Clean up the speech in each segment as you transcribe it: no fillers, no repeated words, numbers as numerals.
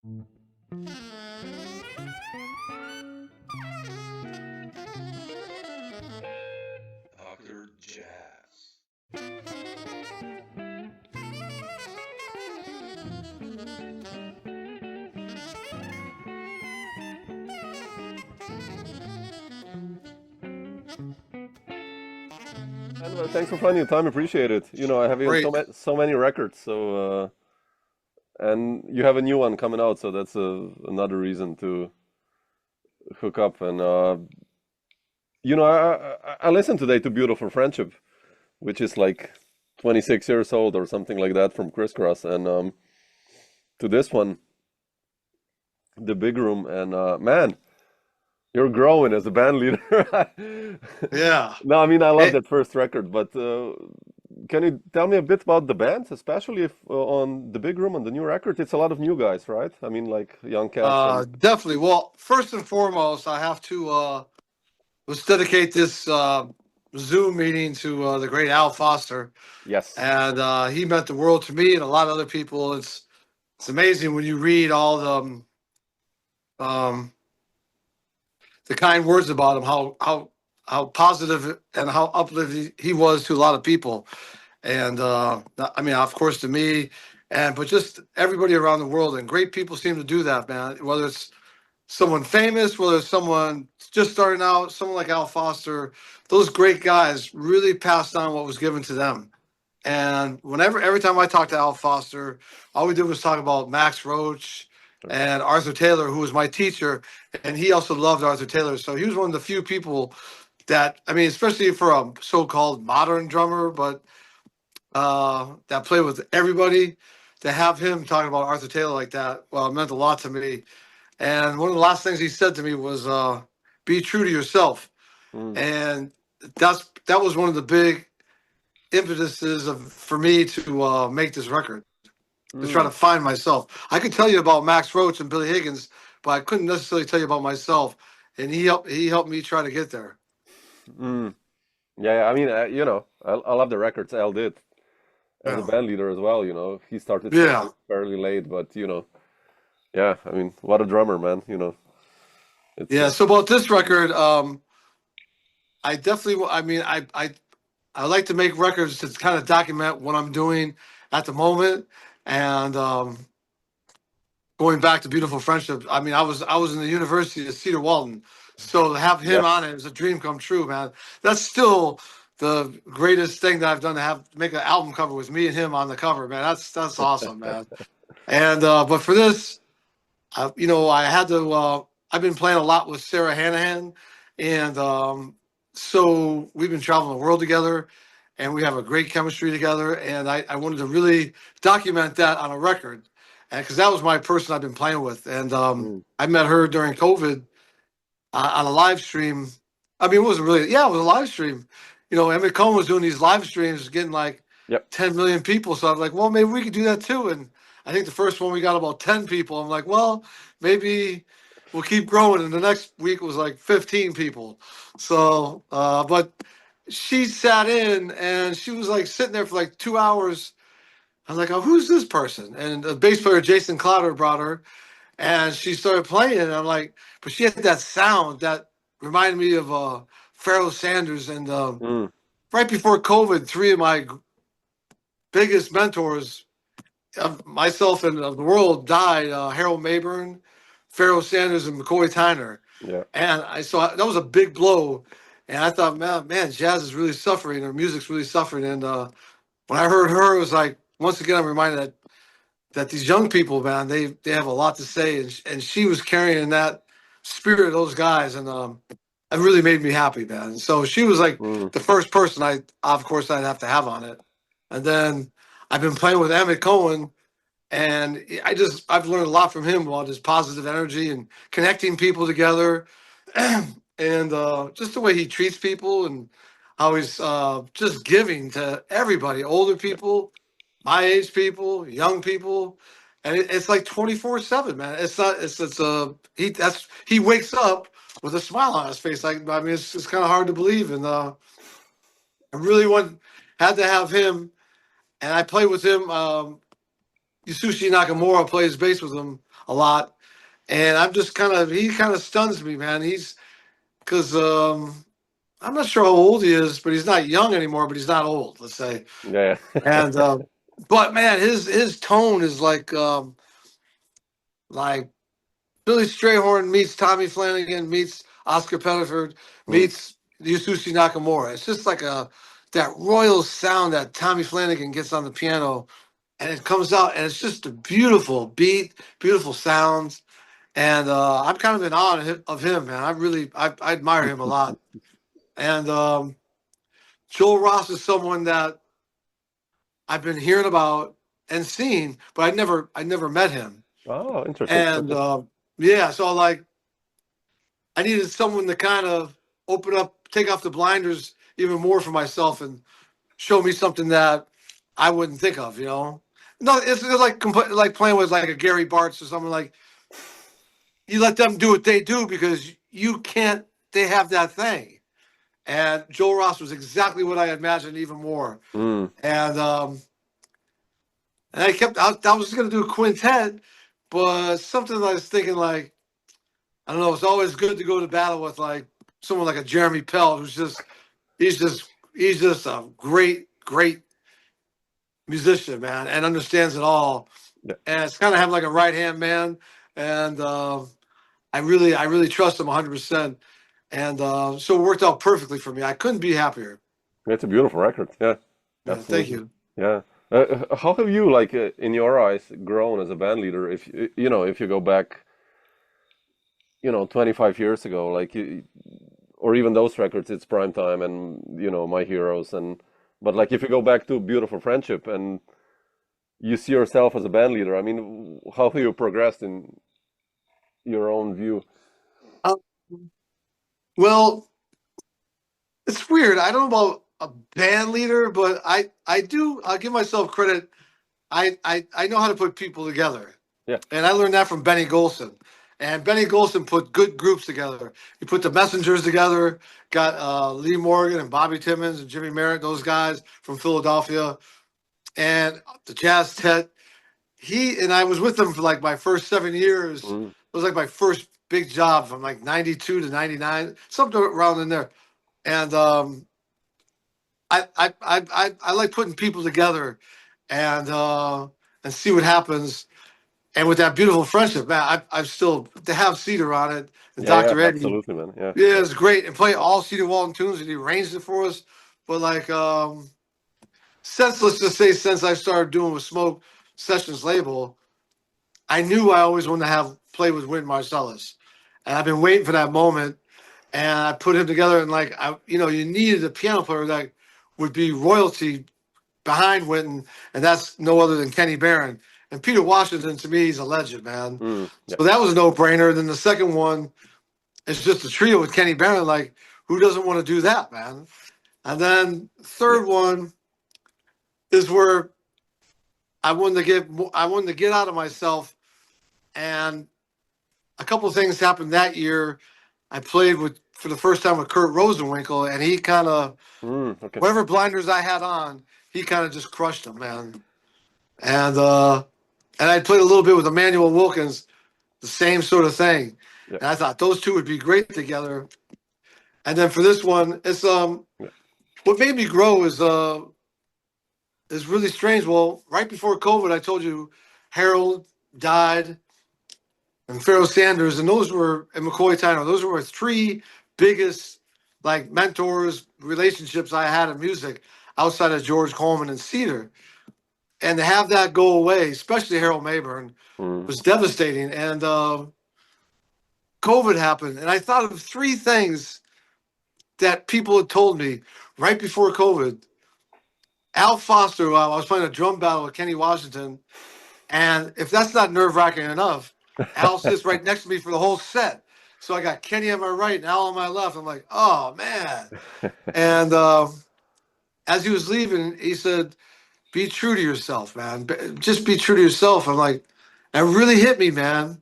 Dr. Jazz. And, thanks for finding the time. Appreciate it. You know, I have you on Great. so many records. And you have a new one coming out, so that's another reason to hook up. And you know, I listened today to "Beautiful Friendship," which is like 26 years old or something like that from Crisscross, and to this one, "The Big Room," and man, you're growing as a band leader. Yeah. No, I mean I love Hey, that first record, but can you tell me a bit about the band, especially if on the Big Room on the new record? It's a lot of new guys, right? I mean, like young cats and definitely. Well, first and foremost, I have to let's dedicate this Zoom meeting to the great Al Foster, yes, and he meant the world to me and a lot of other people. It's amazing when you read all the kind words about him, how positive and how uplifting he was to a lot of people. And I mean, of course, to me, and but just everybody around the world. And great people seem to do that, man. Whether it's someone famous, whether it's someone just starting out, someone like Al Foster, those great guys really passed on what was given to them. And every time I talked to Al Foster, all we did was talk about Max Roach and Arthur Taylor, who was my teacher, and he also loved Arthur Taylor. So he was one of the few people that, I mean, especially for a so-called modern drummer, but that played with everybody. To have him talking about Arthur Taylor like that, well, it meant a lot to me. And one of the last things he said to me was, "Be true to yourself." mm, And that was one of the big impetuses for me to make this record, to try to mm, find myself. I could tell you about Max Roach and Billy Higgins, but I couldn't necessarily tell you about myself. And he helped me try to get there. mm. Yeah, yeah. I mean, you know, I love the records Al did as a Yeah. band leader as well. You know, he started Yeah. fairly late, but you know, yeah. I mean, what a drummer, man. You know, it's Yeah. So about this record, I definitely, I mean, I like to make records to kind of document what I'm doing at the moment. And going back to Beautiful Friendship, I mean, I was in the University of Cedar Walton, so to have him on yes. it is a dream come true, man. That's still the greatest thing that I've done, to have make an album cover with me and him on the cover, man. That's awesome, man. And but for this, I had to. I've been playing a lot with Sarah Hanahan, and so we've been traveling the world together, and we have a great chemistry together. And I wanted to really document that on a record, and because that was my person I've been playing with. And Mm, I met her during COVID on a live stream. I mean, it wasn't really. Yeah, it was a live stream. Emmett Cohen was doing these live streams, getting like yep. 10 million people. So I was like, well, maybe we could do that too. And I think the first one we got about 10 people. I'm like, well, maybe we'll keep growing. And the next week was like 15 people. So, but she sat in and she was like sitting there for like 2 hours. I was like, oh, who's this person? And the bass player, Jason Clowder, brought her, and she started playing. And I'm like, but she had that sound that reminded me of Pharoah Sanders. And Mm, right before COVID, three of my biggest mentors of myself and of the world died. Harold Mabern, Pharoah Sanders, and McCoy Tyner. yeah. And that was a big blow. And I thought, man, jazz is really suffering, or music's really suffering. And when I heard her, it was like, once again, I'm reminded that these young people, man, they have a lot to say, and she was carrying that spirit of those guys, and it really made me happy, man. So she was like Mm, the first person of course, I'd have to have on it. And then I've been playing with Emmett Cohen, and I've learned a lot from him about his positive energy and connecting people together, and just the way he treats people, and how he's just giving to everybody, older people, my age people, young people, and it's like 24/7, man. It's not. It's he wakes up with a smile on his face. Like, I mean, it's kind of hard to believe, and I really had to have him, and I played with him. Yasushi Nakamura plays bass with him a lot. And he kind of stuns me, man. Because I'm not sure how old he is, but he's not young anymore, but he's not old, let's say. Yeah. And but man, his tone is like Billy Strayhorn meets Tommy Flanagan meets Oscar Pettiford meets Yasushi Nakamura. It's just like that royal sound that Tommy Flanagan gets on the piano, and it comes out, and it's just a beautiful beat, beautiful sounds. And I'm kind of in awe of him, man. I admire him a lot. And Joel Ross is someone that I've been hearing about and seen, but I never met him. Oh, interesting. And yeah, so like I needed someone to kind of open up, take off the blinders even more for myself, and show me something that I wouldn't think of. No, it's like playing with like a Gary Bartz or something. Like you let them do what they do because you can't. They have that thing. And Joel Ross was exactly what I imagined, even more. And I was going to do a quintet, but something I was thinking like, I don't know, it's always good to go to battle with like someone like a Jeremy Pelt, he's just a great musician, man, and understands it all. Yeah. And it's kind of having like a right hand man, and I really trust him 100%. And so it worked out perfectly for me. I couldn't be happier. It's a beautiful record. Yeah. Thank you. Yeah. How have you, like, in your eyes, grown as a band leader? If if you go back, 25 years ago, like, or even those records, it's Prime Time and My Heroes, but like if you go back to Beautiful Friendship and you see yourself as a band leader, I mean, how have you progressed in your own view? Well, it's weird. I don't know about a band leader, but I do. I'll give myself credit. I know how to put people together. Yeah. And I learned that from Benny Golson. And Benny Golson put good groups together. He put the Messengers together, got Lee Morgan and Bobby Timmons and Jimmy Merritt, those guys from Philadelphia, and the Jazz Tet. I was with them for like my first 7 years. It was like my first big job from like 92 to 99, something around in there. And I like putting people together and see what happens. And with that Beautiful Friendship, man, I've still to have Cedar on it and Dr. Eddie. Absolutely, man. Yeah. Yeah, it's great. And play all Cedar Walton tunes, and he arranged it for us. But like let's just say since I started doing with Smoke Sessions label, I knew I always wanted to play with Wynton Marsalis. And I've been waiting for that moment. And I put him together, and like you needed a piano player that would be royalty behind Wynton, and that's no other than Kenny Barron. And Peter Washington, to me, he's a legend, man. Yeah. So that was a no-brainer. Then the second one is just a trio with Kenny Barron. Like, who doesn't want to do that, man? And then third one is where I wanted to get out of myself, and a couple of things happened that year. I played for the first time with Kurt Rosenwinkel, and he kind of whatever blinders I had on, he kind of just crushed them, man. And I played a little bit with Emmanuel Wilkins, the same sort of thing. Yeah. And I thought those two would be great together. And then for this one, it's what made me grow is really strange. Well, right before COVID, I told you Harold died and Pharoah Sanders, and McCoy Tyner. Those were my three biggest like mentors, relationships I had in music outside of George Coleman and Cedar. And to have that go away, especially Harold Mabern, was devastating. And COVID happened. And I thought of three things that people had told me right before COVID. Al Foster, I was playing a drum battle with Kenny Washington. And if that's not nerve-wracking enough, Al sits right next to me for the whole set. So I got Kenny on my right and Al on my left. I'm like, oh, man. And as he was leaving, he said, be true to yourself, man. Just be true to yourself. I'm like, that really hit me, man.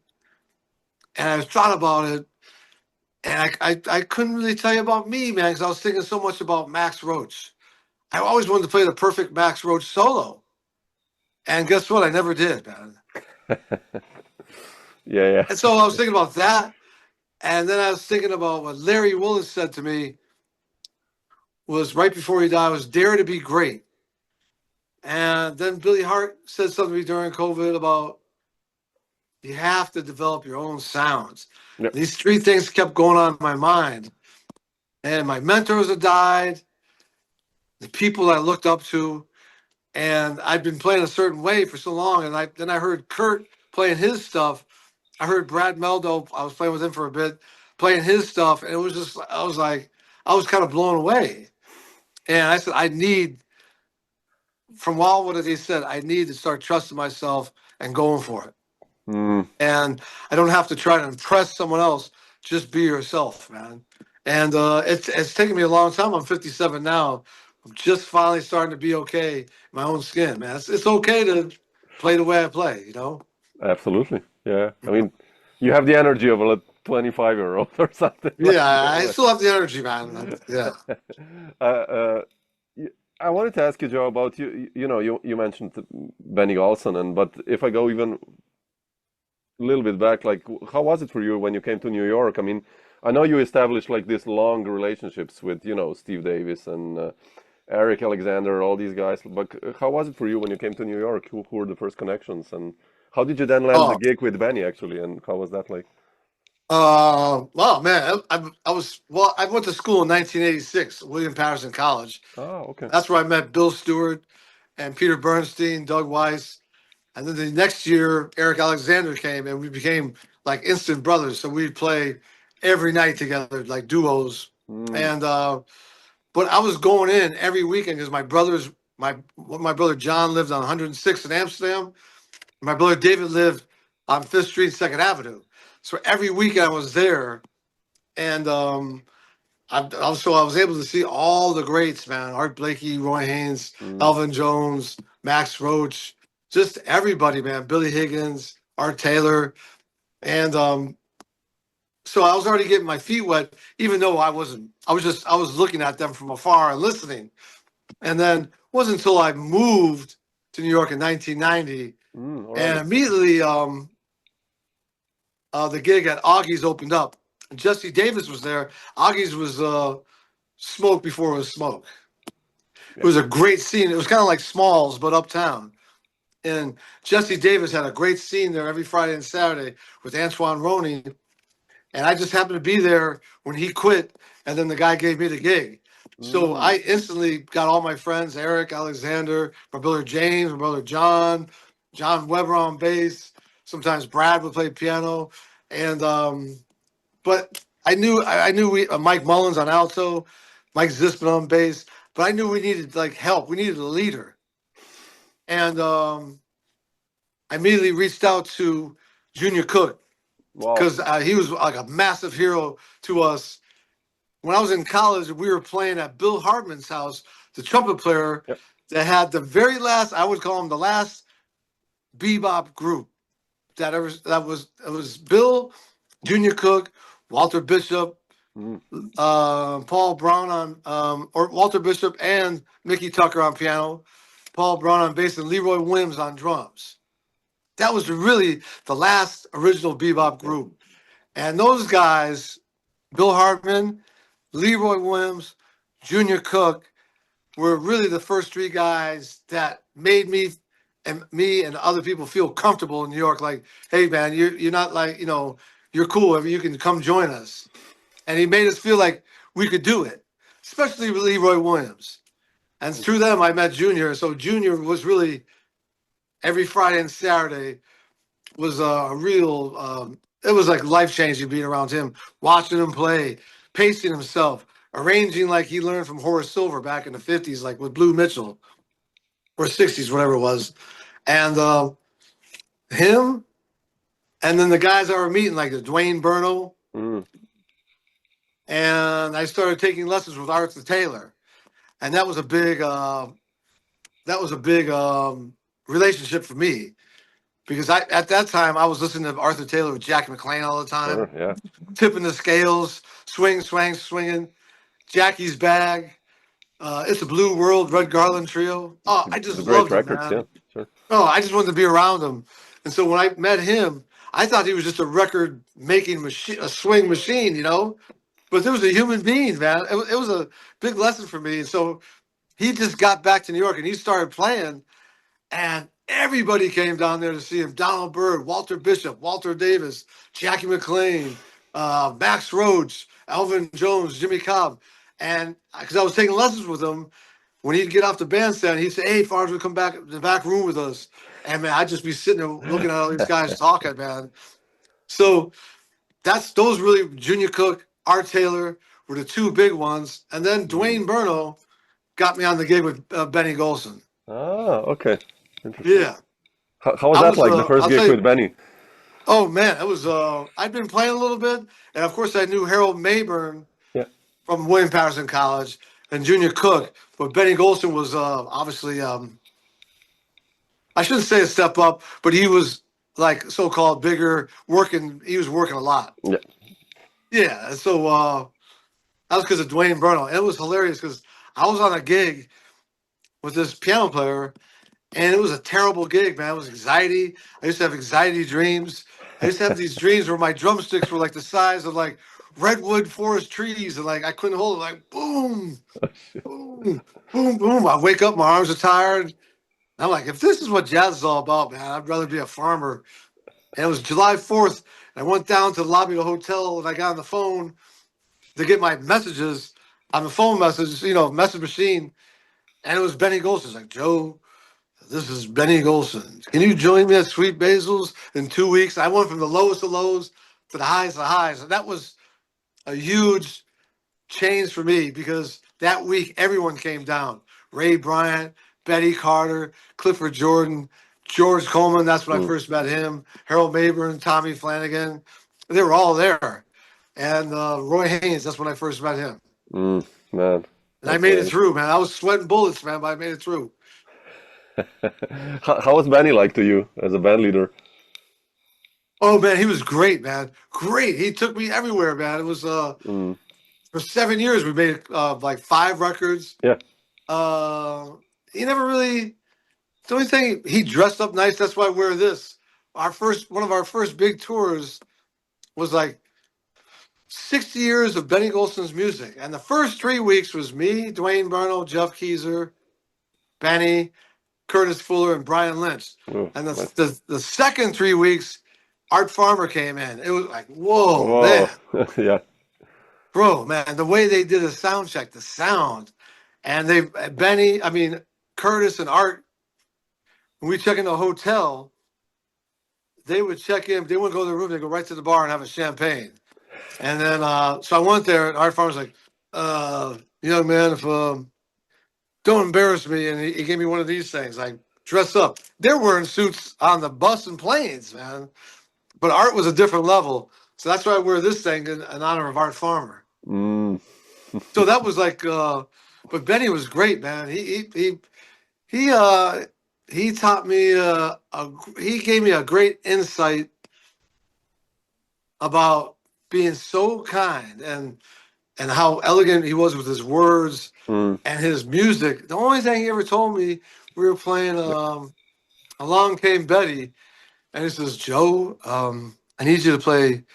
And I thought about it, and I couldn't really tell you about me, man, because I was thinking so much about Max Roach. I always wanted to play the perfect Max Roach solo. And guess what? I never did, man. Yeah. And so I was thinking about that. And then I was thinking about what Larry Willis said to me was right before he died, was dare to be great. And then Billy Hart said something to me during COVID about you have to develop your own sounds. Yep. These three things kept going on in my mind. And my mentors had died, the people I looked up to, and I'd been playing a certain way for so long. And then I heard Kurt playing his stuff. I heard Brad Meldo, I was playing with him for a bit, playing his stuff. And it was just, I was kind of blown away. And I said, from all what he said, I need to start trusting myself and going for it. And I don't have to try to impress someone else. Just be yourself, man. And it's taken me a long time. I'm 57 now. I'm just finally starting to be okay in my own skin, man. It's okay to play the way I play, you know? Absolutely. Yeah. I mean, you have the energy of a 25-year-old or something. Yeah, I still have the energy, man. Yeah. I wanted to ask you, Joe, about you mentioned Benny Golson, but if I go even a little bit back, like how was it for you when you came to New York? I mean, I know you established like these long relationships with, Steve Davis and Eric Alexander, all these guys, but how was it for you when you came to New York? Who were the first connections, and how did you then land the gig with Benny actually, and how was that like? Well, man, I went to school in 1986, William Patterson College. Oh, okay. That's where I met Bill Stewart and Peter Bernstein, Doug Weiss. And then the next year, Eric Alexander came, and we became like instant brothers. So we'd play every night together, like duos. And but I was going in every weekend because my brother John lived on 106th in Amsterdam. My brother David lived on 5th Street, 2nd Avenue. So every weekend I was there, and I was able to see all the greats, man. Art Blakey, Roy Haynes, Elvin Jones, Max Roach, just everybody, man. Billy Higgins, Art Taylor. And so I was already getting my feet wet, even though I wasn't. I was looking at them from afar and listening. And then it wasn't until I moved to New York in 1990, and immediately the gig at Augie's opened up. Jesse Davis was there. Augie's was smoke before it was smoke. It was a great scene. It was kind of like Smalls, but uptown. And Jesse Davis had a great scene there every Friday and Saturday with Antoine Roney. And I just happened to be there when he quit, and then the guy gave me the gig. So I instantly got all my friends, Eric, Alexander, my brother James, my brother John Weber on bass. Sometimes Brad would play piano. And but I knew Mike Mullins on alto, Mike Zispin on bass, but I knew we needed like help. We needed a leader. And I immediately reached out to Junior Cook because he was like a massive hero to us. When I was in college, we were playing at Bill Hartman's house, the trumpet player that had the very last, I would call him the last bebop group it was Bill, Junior Cook, Walter Bishop, Paul Brown or Walter Bishop and Mickey Tucker on piano, Paul Brown on bass, and Leroy Williams on drums. That was really the last original bebop group. And those guys, Bill Hartman, Leroy Williams, Junior Cook, were really the first three guys that made me and other people feel comfortable in New York. Like, hey, man, you're not like, you're cool. You can come join us. And he made us feel like we could do it, especially with Leroy Williams. And through them, I met Junior. So Junior was really, every Friday and Saturday was a real, it was like life-changing being around him, watching him play, pacing himself, arranging like he learned from Horace Silver back in the 50s, like with Blue Mitchell, or 60s, whatever it was. And him, and then the guys I were meeting, like the Dwayne Burno. And I started taking lessons with Arthur Taylor. And that was a big relationship for me. Because at that time, I was listening to Arthur Taylor with Jack McLean all the time. Tipping the scales, swinging. Jackie's Bag. It's a Blue World, Red Garland Trio. Oh, I just loved him, man. Yeah, sure. Oh, I just wanted to be around him. And so when I met him, I thought he was just a record making machine, a swing machine, you know. But there was a human being, man. It was a big lesson for me. And so he just got back to New York and he started playing, and everybody came down there to see him. Donald Byrd, Walter Bishop, Walter Davis, Jackie McLean, Max Rhodes, Elvin Jones, Jimmy Cobb. And because I was taking lessons with him, when he'd get off the bandstand, he'd say, "Hey, Farnsworth, come back in the back room with us." And man, I'd just be sitting there looking at all these guys talking, man. So those really, Junior Cook, Art Taylor were the two big ones. And then Dwayne Burno got me on the gig with Benny Golson. Ah, okay. Interesting. Yeah. How was that like, the 1st gig with Benny? Oh, man, it was, I'd been playing a little bit. And of course, I knew Harold Mabern from William Patterson College and Junior Cook. But Benny Golson was obviously, I shouldn't say a step up, but he was like so-called bigger, working. He was working a lot. Yeah. Yeah. And so that was because of Dwayne Burno. And it was hilarious because I was on a gig with this piano player, and it was a terrible gig, man. It was anxiety. I used to have anxiety dreams. I used to have these dreams where my drumsticks were like the size of like redwood forest trees, and like I couldn't hold it. Like boom, boom, boom, boom. I wake up, my arms are tired. And I'm like, if this is what jazz is all about, man, I'd rather be a farmer. And it was July 4th. And I went down to the lobby of the hotel, and I got on the phone to get my messages on the phone message, message machine. And it was Benny Golson. It's like, "Joe, this is Benny Golson. Can you join me at Sweet Basil's in 2 weeks?" I went from the lowest of lows to the highest of highs. And that was a huge change for me because that week everyone came down. Ray Bryant, Betty Carter, Clifford Jordan, George Coleman. That's when I first met him. Harold Mabern, Tommy Flanagan. They were all there. And Roy Haynes, that's when I first met him. Man. And I made it through, man. I was sweating bullets, man, but I made it through. How was Benny like to you as a band leader? Oh, man, he was great, man. Great. He took me everywhere, man. It was for 7 years we made like 5 records. Yeah. He never really. The only thing, he dressed up nice. That's why I wear this. One of our first big tours was like 60 years of Benny Golson's music, and the first 3 weeks was me, Dwayne Burno, Jeff Keezer, Benny, Curtis Fuller, and Brian Lynch. And the second 3 weeks, Art Farmer came in. It was like, whoa. Man. Yeah. Bro, man, the way they did a sound check, the sound. And Curtis and Art, when we check in the hotel, they would check in. They wouldn't go to the room. They'd go right to the bar and have a champagne. And then, so I went there, and Art Farmer was like, "Young man, if don't embarrass me." And he gave me one of these things, like, dress up. They're wearing suits on the bus and planes, man. But Art was a different level. So that's why I wear this thing in honor of Art Farmer. So that was like, but Benny was great, man. He taught me, he gave me a great insight about being so kind and how elegant he was with his words and his music. The only thing he ever told me, we were playing Along Came Betty, and he says, "Joe, I need you to play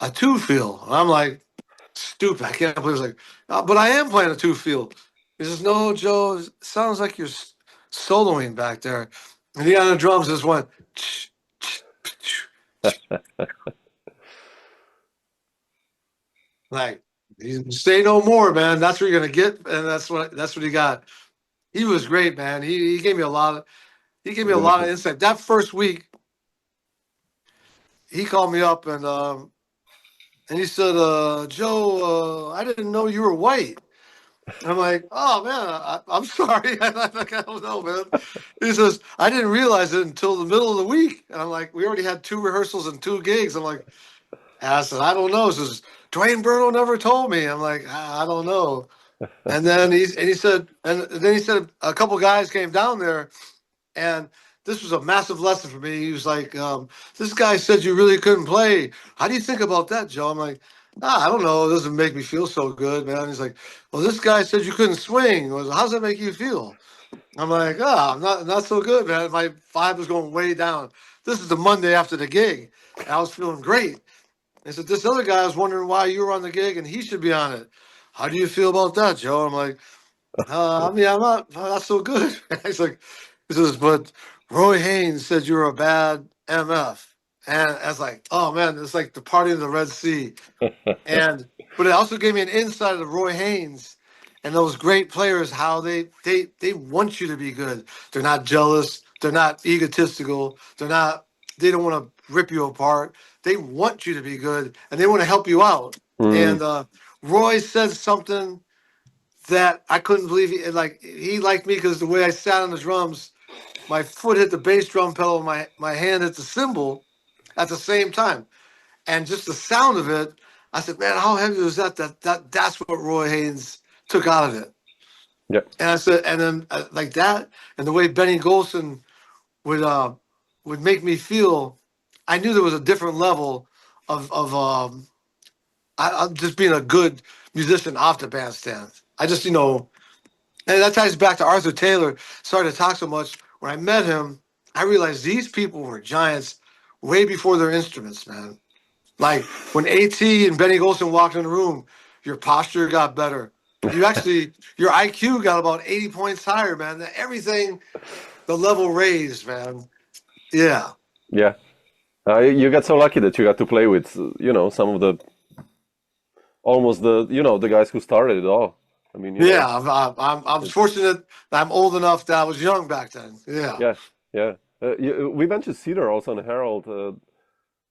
a two-feel." And I'm like, stupid, I can't play. He's like, "But I am playing a two-feel." He says, "No, Joe, it sounds like you're soloing back there." And he on the drums just went, like, say no more, man. That's what you're gonna get, and that's what he got. He was great, man. He gave me a lot of insight. That first week, he called me up and he said, "Joe, I didn't know you were white." And I'm like, "Oh man, I'm sorry." I don't know, man. He says, "I didn't realize it until the middle of the week." And I'm like, "We already had 2 rehearsals and 2 gigs." I'm like, I said, "I don't know." He says, "Dwayne Burno never told me." I'm like, "I don't know." And then he said a couple guys came down there, and this was a massive lesson for me. He was like, "This guy said you really couldn't play. How do you think about that, Joe?" I'm like, "I don't know. It doesn't make me feel so good, man." He's like, "Well, this guy said you couldn't swing. How does that make you feel?" I'm like, "I'm not so good, man. My vibe was going way down." This is the Monday after the gig. And I was feeling great. They said, this other guy was wondering why you were on the gig and he should be on it. How do you feel about that, Joe? I'm like, I mean, I'm not so good. He's like, he says, but Roy Haynes said you were a bad MF. And I was like, oh man, it's like the party of the Red Sea. And but it also gave me an insight of Roy Haynes and those great players, how they want you to be good. They're not jealous, they're not egotistical, they don't want to rip you apart. They want you to be good and they want to help you out. Mm. And Roy said something that I couldn't believe he liked me because the way I sat on the drums, my foot hit the bass drum pedal, my hand hit the cymbal at the same time. And just the sound of it, I said, man, how heavy was that? That's what Roy Haynes took out of it. Yeah. And I said, and then like that, and the way Benny Golson would make me feel, I knew there was a different level of I'm just being a good musician off the bandstand. I just, and that ties back to Arthur Taylor. Sorry to talk so much. When I met him, I realized these people were giants way before their instruments, man. Like when AT and Benny Golson walked in the room, your posture got better. Your IQ got about 80 points higher, man. Everything, the level raised, man. Yeah. Yeah. You got so lucky that you got to play with, some of the almost the guys who started it all. I mean, Yeah, I'm fortunate that I'm old enough that I was young back then. Yeah. yeah, yeah. We mentioned Cedar also and Harold.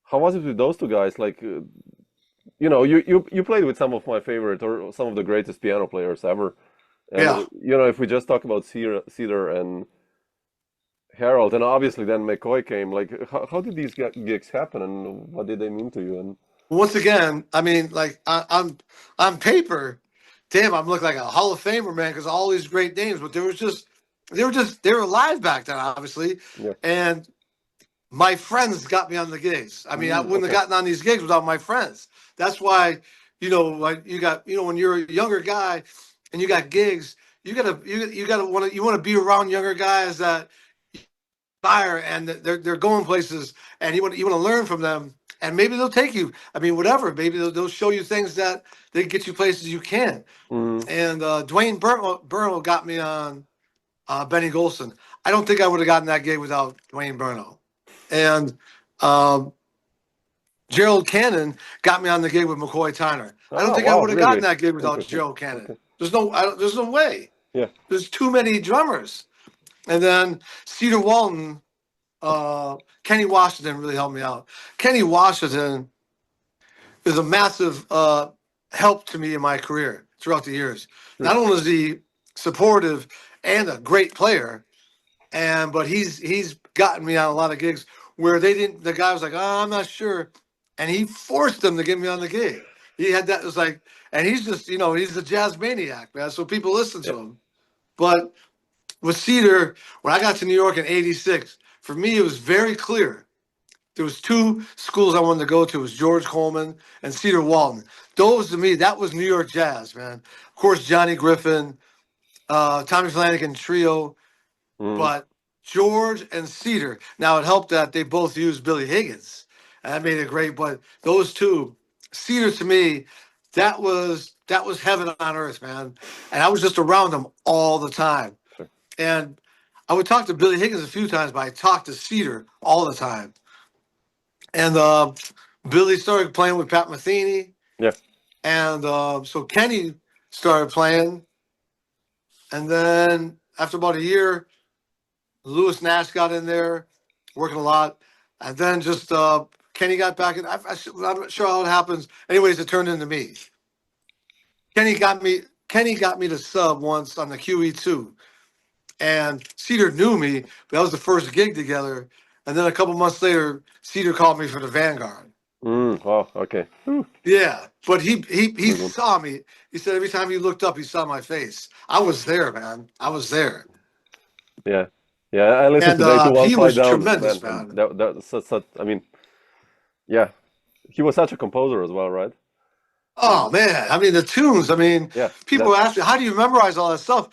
How was it with those two guys? Like, you played with some of my favorite or some of the greatest piano players ever. And, Yeah. if we just talk about Cedar and Harold, and obviously then McCoy came. Like, how did these gigs happen, and what did they mean to you? And Once again, I mean, like I'm on paper, damn, I'm looking like a Hall of Famer, man, because all these great names, but they were alive back then, obviously, yeah, and my friends got me on the gigs. I mean, I wouldn't have okay, gotten on these gigs without my friends. That's why, like you got, when you're a younger guy and you got gigs, you want to be around younger guys that fire and they're going places, and you want to learn from them, and maybe they'll take you. I mean, whatever. Maybe they'll show you things that they get you places you can't. mm, And Dwayne Burno got me on Benny Golson. I don't think I would have gotten that gig without Dwayne Burno. And um, Gerald Cannon got me on the gig with McCoy Tyner. I don't oh think I wow, would have gotten really that gig without interesting. Gerald Cannon. Okay, There's no way. yeah, There's too many drummers. And then Cedar Walton, Kenny Washington really helped me out. Kenny Washington is a massive help to me in my career throughout the years. sure, Not only is he supportive and a great player, but he's gotten me on a lot of gigs where the guy was like, oh, I'm not sure. And he forced them to get me on the gig. He had that, it was like, and he's just, he's a jazz maniac, man. So people listen yeah, to him. But with Cedar, when I got to New York in '86, for me, it was very clear. There was two schools I wanted to go to. It was George Coleman and Cedar Walton. Those, to me, that was New York jazz, man. Of course, Johnny Griffin, Tommy Flanagan Trio, mm, but George and Cedar. Now, it helped that they both used Billy Higgins, and that made it great. But those two, Cedar, to me, that was heaven on earth, man. And I was just around them all the time. sure, And I would talk to Billy Higgins a few times, but I talked to Cedar all the time. And Billy started playing with Pat Metheny. yeah, And so Kenny started playing. And then after about a year, Lewis Nash got in there, working a lot. And then just Kenny got back in. I'm not sure how it happens. Anyways, it turned into me. Kenny got me to sub once on the QE2. And Cedar knew me, but that was the first gig together. And then a couple months later, Cedar called me for the Vanguard. wow, okay, Whew, Yeah, but he good one. saw me. He said every time he looked up, he saw my face. I was there, man. I was there, Yeah, yeah. I listened and today to One he Flight was Down, tremendous, man, and man. that's such. I mean, yeah, he was such a composer as well, right? Oh man, I mean the tunes. I mean, Yeah, that, people ask me, how do you memorize all that stuff?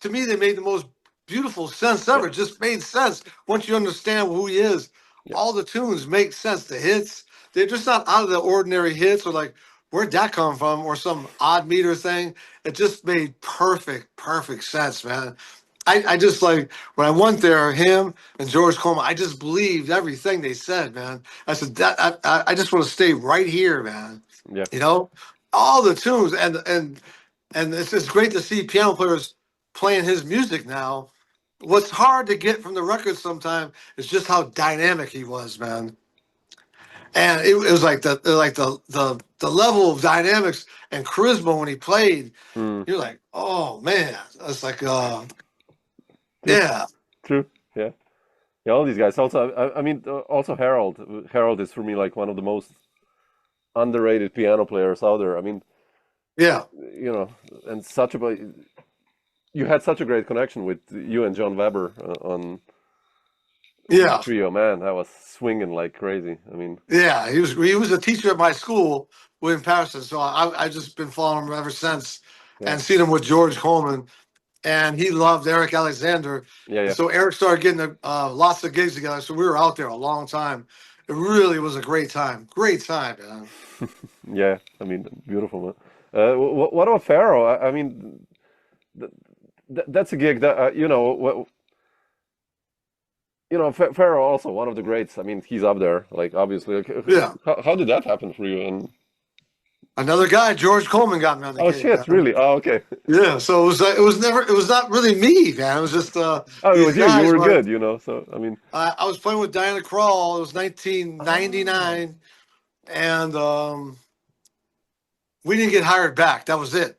To me, they made the most beautiful sense yeah, ever. It just made sense once you understand who he is. Yeah. all the tunes make sense. The hits, they're just not out of the ordinary hits or like, where'd that come from? Or some odd meter thing. It just made perfect sense, man. I just like when I went there, him and George Coleman, I just believed everything they said, man. I said that I just want to stay right here, man. Yeah. You know, all the tunes and it's just great to see piano players playing his music now. What's hard to get from the record sometimes is just how dynamic he was, man. And it was like the level of dynamics and charisma when he played. Mm. You're like, oh man, it's like True. yeah. True. Yeah. Yeah. All these guys. Also, I mean, also Harold. Harold is for me like one of the most underrated piano players out there. I mean, Yeah. you know, and such a you had such a great connection with you and John Weber on Yeah. trio. Man, that was swinging like crazy. I mean, Yeah. He was a teacher at my school, William Patterson. So I just been following him ever since yeah, and seen him with George Coleman. And he loved Eric Alexander. yeah, And yeah, so Eric started getting lots of gigs together. So we were out there a long time. It really was a great time. Great time, man. yeah. I mean, beautiful, man. What about Pharaoh? I mean, th that's a gig that Pharaoh also one of the greats. I mean, he's up there. Like obviously, like, Yeah. how did that happen for you? And Another guy, George Coleman, got me on the oh gig, shit, man. really? Oh, okay. Yeah. So it was not really me, man. It was just Oh, it these was you. You guys. were good, you know. So I mean, I was playing with Diana Krall. It was oh, 1999, and we didn't get hired back. That was it.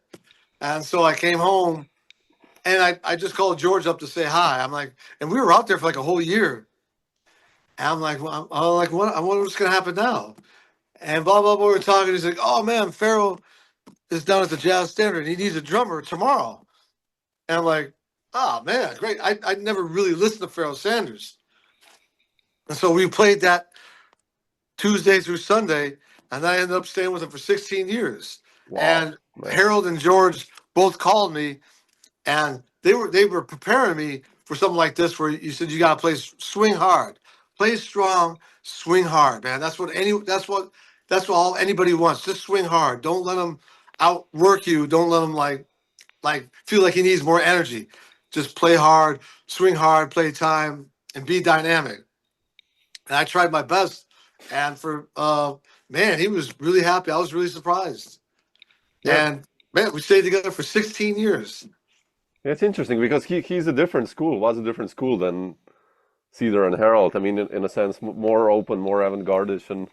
And so I came home, and I just called George up to say hi. I'm like, and we were out there for like a whole year. And I'm like, well, I'm like, what? I wonder what's gonna happen now. And blah blah blah. We're talking. He's like, oh man, Farrell is down at the Jazz Standard. He needs a drummer tomorrow. And I'm like, oh man, great. I never really listened to Pharoah Sanders. And so we played that Tuesday through Sunday, and I ended up staying with him for 16 years. wow, And man. Harold and George both called me, and they were preparing me for something like this, where you said you got to swing hard, play strong, swing hard, man. That's what all anybody wants. Just swing hard. Don't let them outwork you. Don't let them like feel like he needs more energy. Just play hard, swing hard, play time, and be dynamic. And I tried my best. And for man, he was really happy. I was really surprised. Yeah, And man, we stayed together for 16 years. it's interesting because he's a different school. Was a different school than Cedar and Harold. I mean, in a sense, more open, more avant-garde-ish, and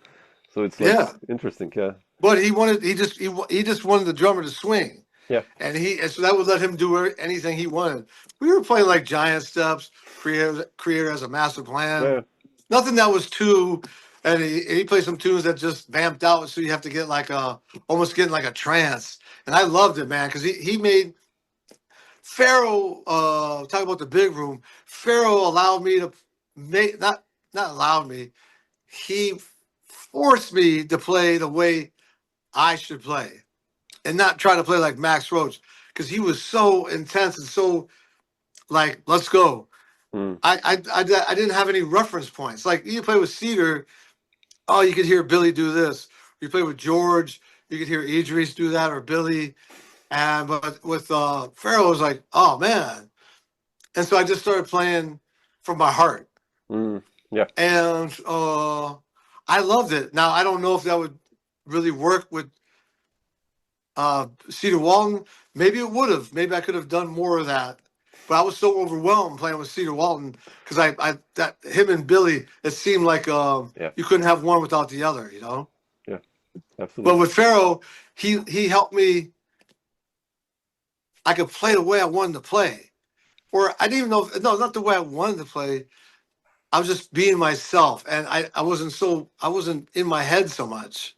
so it's like Yeah. interesting. Yeah, But he just wanted the drummer to swing. yeah, And so that would let him do anything he wanted. We were playing like Giant Steps, Creator as a Master Plan. yeah, Nothing that was too, and he played some tunes that just vamped out, so you have to get like almost getting like a trance. And I loved it, man, because he made Pharaoh talk about the big room. Pharaoh allowed me to make not allowed me. He forced me to play the way I should play and not try to play like Max Roach because he was so intense and so like, let's go. mm, I didn't have any reference points. Like you play with Cedar, oh, you could hear Billy do this. You play with George, you could hear Idris do that or Billy. And but with Pharaoh, it was like, oh man. And so I just started playing from my heart. mm, yeah, And I loved it. Now I don't know if that would really work with Cedar Walton. Maybe it would have. Maybe I could have done more of that. But I was so overwhelmed playing with Cedar Walton because I that him and Billy, it seemed like yeah, you couldn't have one without the other, you know. yeah, But absolutely. with Pharaoh, he helped me. I could play the way I wanted to play, or I didn't even know. No, not the way I wanted to play. I was just being myself, and I wasn't in my head so much.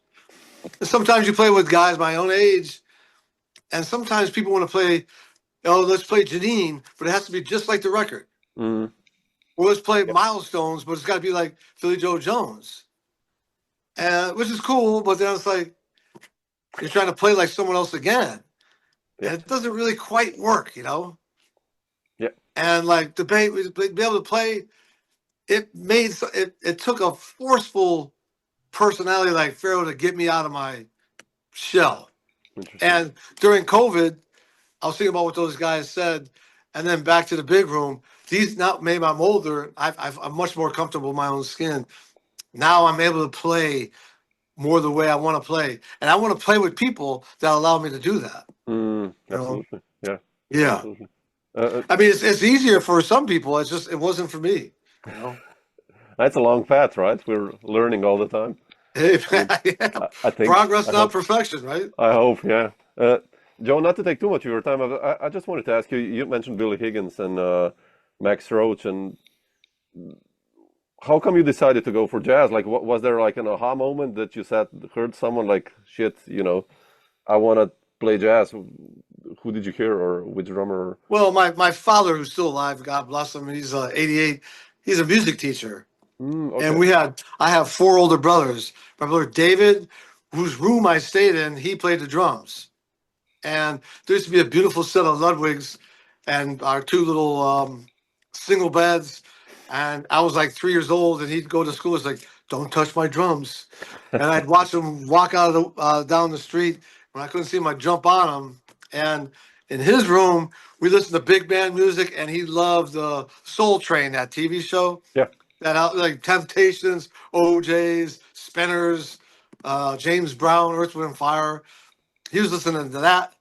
And sometimes you play with guys my own age, and sometimes people want to play. Oh, let's play Janine, but it has to be just like the record. Mm, Or let's play yeah, Milestones, but it's got to be like Philly Joe Jones, and which is cool. But then it's like you're trying to play like someone else again, yeah, and it doesn't really quite work, you know. yeah, And like be able to play it took a forceful personality like Pharaoh to get me out of my shell. Interesting. And during COVID, I was thinking about what those guys said, and then back to the big room. These now maybe I'm older. I'm much more comfortable in my own skin. Now I'm able to play more the way I want to play, and I want to play with people that allow me to do that. You know? Absolutely. Yeah. Yeah. Absolutely. I mean, it's easier for some people. It's just it wasn't for me. You know. That's a long path, right? We're learning all the time. Hey, I mean, yeah. I think, Progress, I not hope, perfection, right? I hope, yeah. Joe, not to take too much of your time, I just wanted to ask you, you mentioned Billy Higgins and Max Roach, and how come you decided to go for jazz? Like, what was there like an aha moment that you said, heard someone like, shit, I want to play jazz? Who did you hear, or which drummer? Well, my father, who's still alive, God bless him, he's 88. He's a music teacher, and Okay. I have four older brothers. My brother David, whose room I stayed in, he played the drums. And there used to be a beautiful set of Ludwigs and our two little single beds. And I was like 3 years old, and he'd go to school. It's like, don't touch my drums. And I'd watch him walk out of down the street. When I couldn't see him, I'd jump on him. And in his room, we listened to big band music, and he loved Soul Train, that TV show. Yeah. Like Temptations, OJ's, Spinners, James Brown, Earth, Wind, and Fire. He was listening to that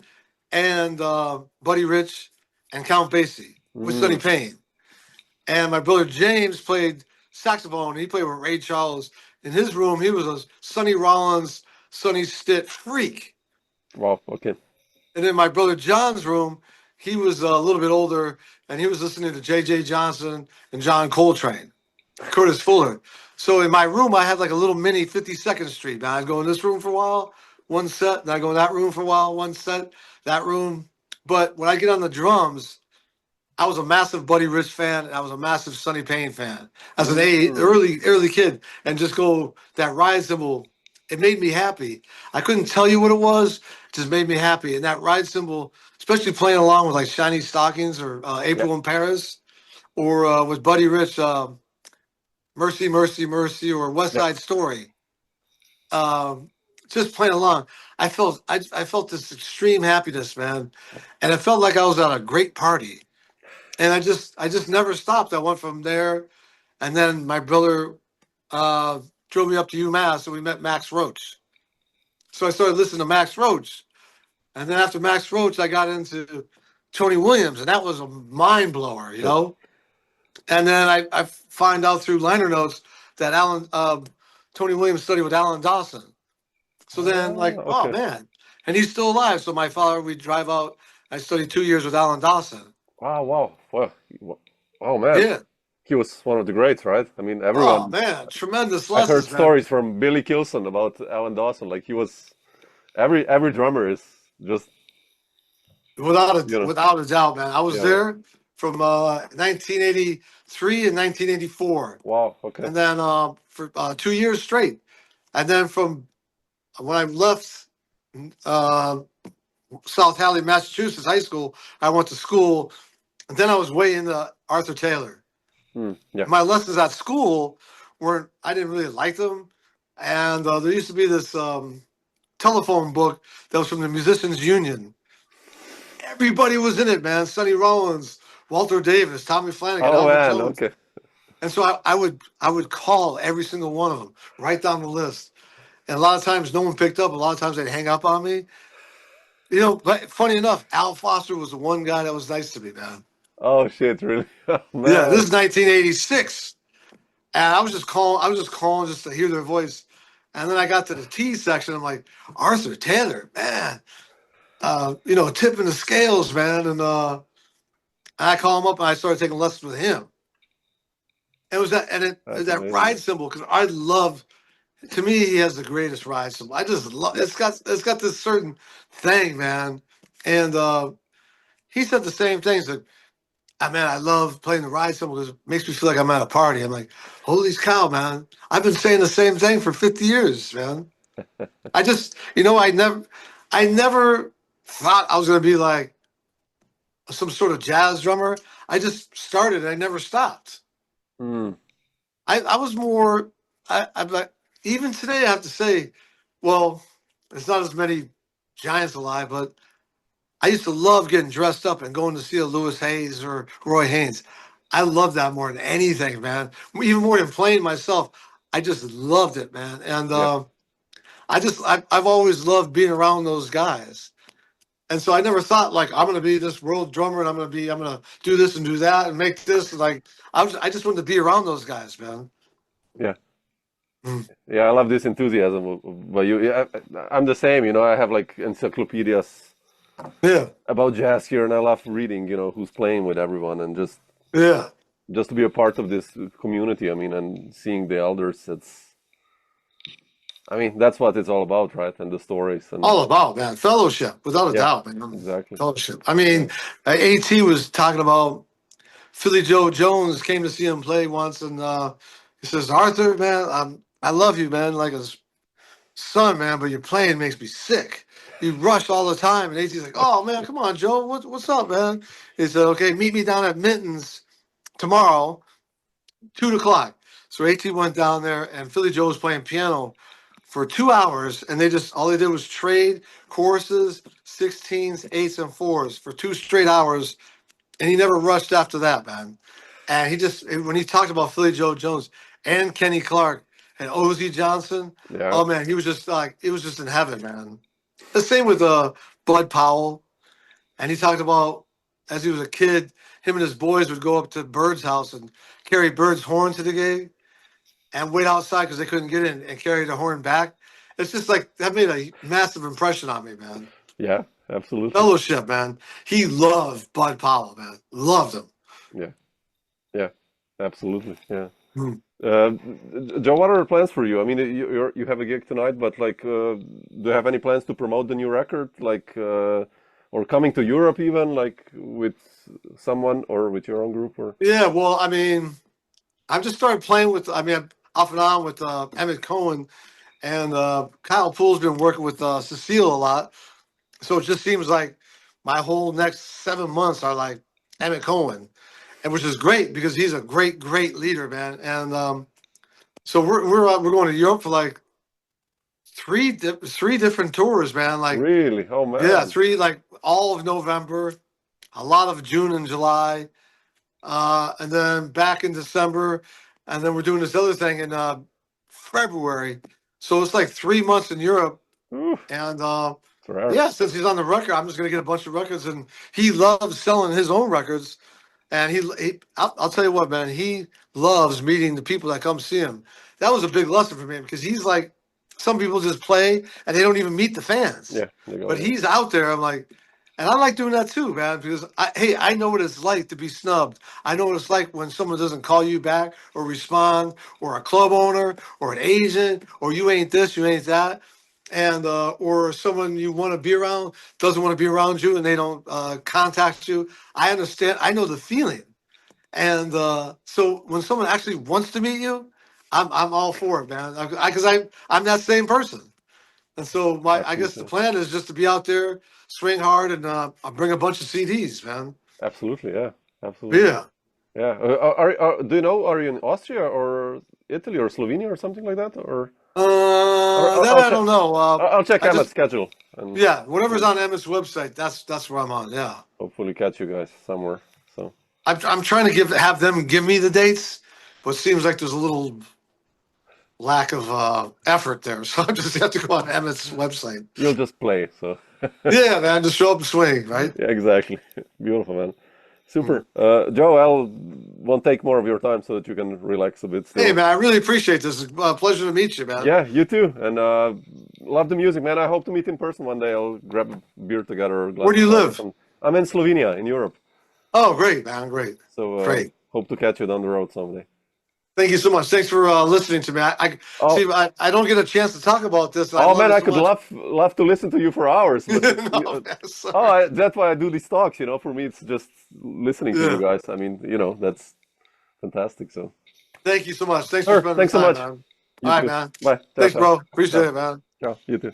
and Buddy Rich and Count Basie with Sonny Mm, Payne. And my brother James played saxophone. He played with Ray Charles. In his room, he was a Sonny Rollins, Sonny Stitt freak. wow. Okay. And in my brother John's room, he was a little bit older, and he was listening to J.J. Johnson and John Coltrane, Curtis Fuller. So in my room, I had like a little mini 52nd Street. Now I'd go in this room for a while, one set, and I go in that room for a while, one set, that room. But when I get on the drums, I was a massive Buddy Rich fan, and I was a massive Sonny Payne fan as an Mm, early kid, and just go that ride cymbal. It made me happy. I couldn't tell you what it was; it just made me happy. And that ride cymbal, especially playing along with like Shiny Stockings or yeah. April in Paris, or with Buddy Rich, Mercy, Mercy, Mercy, or West Yeah. Side Story. Um, just playing along, I felt this extreme happiness, man, and it felt like I was at a great party. And I just never stopped. I went from there, and then my brother uh, drove me up to UMass, and we met Max Roach. So I started listening to Max Roach, and then after Max Roach, I got into Tony Williams, and that was a mind blower, you Sure. know. And then I find out through liner notes that Tony Williams studied with Alan Dawson. So then, like, oh Okay. man, and he's still alive. So my father, we drive out. I studied 2 years with Alan Dawson. Wow. Wow. Wow. Oh man, Yeah. he was one of the greats, right? I mean, Oh everyone. man, tremendous I've heard lessons, man. stories from Billy Kilson about Alan Dawson. Like he was every drummer is just you know. Without a doubt, man. I was Yeah. there from 1983 and 1984, Wow. Okay. and then for 2 years straight. And then from when I left uh, South Hadley, Massachusetts high school, I went to school, and then I was way into Arthur Taylor. Yeah. My lessons at school weren't. I didn't really like them, and there used to be this telephone book that was from the Musicians Union. Everybody was in it, man. Sonny Rollins, Walter Davis, Tommy Flanagan, Oh Elvin man. Jones. Okay. And so I would call every single one of them, write down the list. And a lot of times no one picked up. A lot of times they'd hang up on me. You know, but funny enough, Al Foster was the one guy that was nice to me, man. Oh shit. Really? Oh Yeah, this man. is 1986. And I was just calling just to hear their voice. And then I got to the T section. I'm like, Arthur Taylor, man. Tipping the scales, man. And I call him up and I started taking lessons with him. It was That's that amazing, ride man. cymbal because I love. To me, he has the greatest ride cymbal. I just love. It's got this certain thing, man. And he said the same things. That man, I love playing the ride cymbal because it makes me feel like I'm at a party. I'm like, holy cow, man! I've been saying the same thing for 50 years, man. I just, I never thought I was going to be like some sort of jazz drummer. I just started. I never stopped. Mm. I was more. I'm like, even today, I have to say, well, it's not as many Giants alive, but I used to love getting dressed up and going to see a Lewis Hayes or Roy Haynes. I love that more than anything, man. Even more than playing myself. I just loved it, man. And Yeah, I've always loved being around those guys. And so I never thought like I'm gonna be this world drummer and I'm gonna do this and do that and make this like I just wanted to be around those guys, man. yeah, Mm. yeah. I love this enthusiasm by you. Yeah, I'm the same. I have like encyclopedias Yeah, about jazz here, and I love reading. Who's playing with everyone, and yeah. just to be a part of this community. I mean, and seeing the elders. I mean, that's what it's all about, right? And the stories, and All about, man. Fellowship, without a yeah, doubt, man. exactly. Fellowship. I Yeah. mean, AT was talking about Philly Joe Jones came to see him play once, and he says, Arthur, man, I love you, man, like a son, man, but your playing makes me sick. You rush all the time. And AT's like, oh, man, come on, Joe. What's up, man? He said, okay, meet me down at Minton's tomorrow, 2 o'clock. So AT went down there, and Philly Joe was playing piano for 2 hours, and all they did was trade choruses, 16s, 8s, and 4s for 2 straight hours, and he never rushed after that, man. And when he talked about Philly Joe Jones and Kenny Clark and Ozzie Johnson, Yeah. oh man, he was just like it was just in heaven, man. The same with Bud Powell, and he talked about as he was a kid, him and his boys would go up to Bird's house and carry Bird's horn to the gig and wait outside because they couldn't get in and carry the horn back. It's just like that made a massive impression on me, man. Yeah, absolutely. Fellowship, man. He loved Bud Powell, man. Loved him. Yeah, yeah, absolutely. Yeah. Hmm. Uh, Joe, what are the plans for you? I mean, you have a gig tonight, but like, do you have any plans to promote the new record, like, or coming to Europe even, like with someone or with your own group, or? Yeah, well, I mean, I've just started playing with, off and on with Emmett Cohen, and Kyle Poole's been working with Cecile a lot. So it just seems like my whole next 7 months are like Emmett Cohen, and which is great because he's a great, great leader, man. And so we're going to Europe for like three different tours, man. Like, Really? Oh yeah, man. three, like all of November, a lot of June and July, and then back in December, and then we're doing this other thing in February. So it's like 3 months in Europe, Ooh, and it's rare. yeah, since he's on the record, I'm just gonna get a bunch of records, and he loves selling his own records. And I'll tell you what, man, he loves meeting the people that come see him. That was a big lesson for me because he's like, some people just play and they don't even meet the fans. Yeah, there you go. But he's out there. I'm like, and I like doing that too, man, because I know what it's like to be snubbed. I know what it's like when someone doesn't call you back or respond, or a club owner or an agent, or you ain't this, you ain't that. And or someone you want to be around doesn't want to be around you and they don't contact you. I understand. I know the feeling. And so when someone actually wants to meet you, I'm all for it, man. Because I'm that same person. And so I guess the Absolutely. plan is just to be out there, swing hard, and I'll bring a bunch of CDs, man. Absolutely, yeah, absolutely. Yeah. Yeah. Do you know, are you in Austria or Italy or Slovenia or something like that? Or That I don't know. I'll check I Emmett's just schedule and yeah, whatever's on Emmett's website, that's where I'm on. Yeah. hopefully catch you guys somewhere. So I'm trying to have them give me the dates, but it seems like there's a little lack of effort there. So I just have to go on Emmett's website. you'll just play. So Yeah, man, just show up and swing, right? yeah, exactly. Beautiful, man. Super. Joe, I won't take more of your time so that you can relax a bit still. Hey, man, I really appreciate this. It's a pleasure to meet you, man. Yeah, you too. And love the music, man. I hope to meet in person one day. I'll grab a beer together. Or a glass Where do you of wine or live? something. I'm in Slovenia, in Europe. Oh, great, man, great. So Great. hope to catch you down the road someday. Thank you so much. Thanks for listening to me. Oh. See. I don't get a chance to talk about this. Oh man, I so could much. love to listen to you for hours. But No, man, sorry. that's why I do these talks. For me, it's just listening to Yeah. you guys. I mean, that's fantastic. So, Thank you so much. Thanks Sure, for spending thanks so the much. time, man. You All right, too. man. Bye. Ciao, Thanks, ciao. bro. Appreciate Ciao. it, man. Ciao. You too.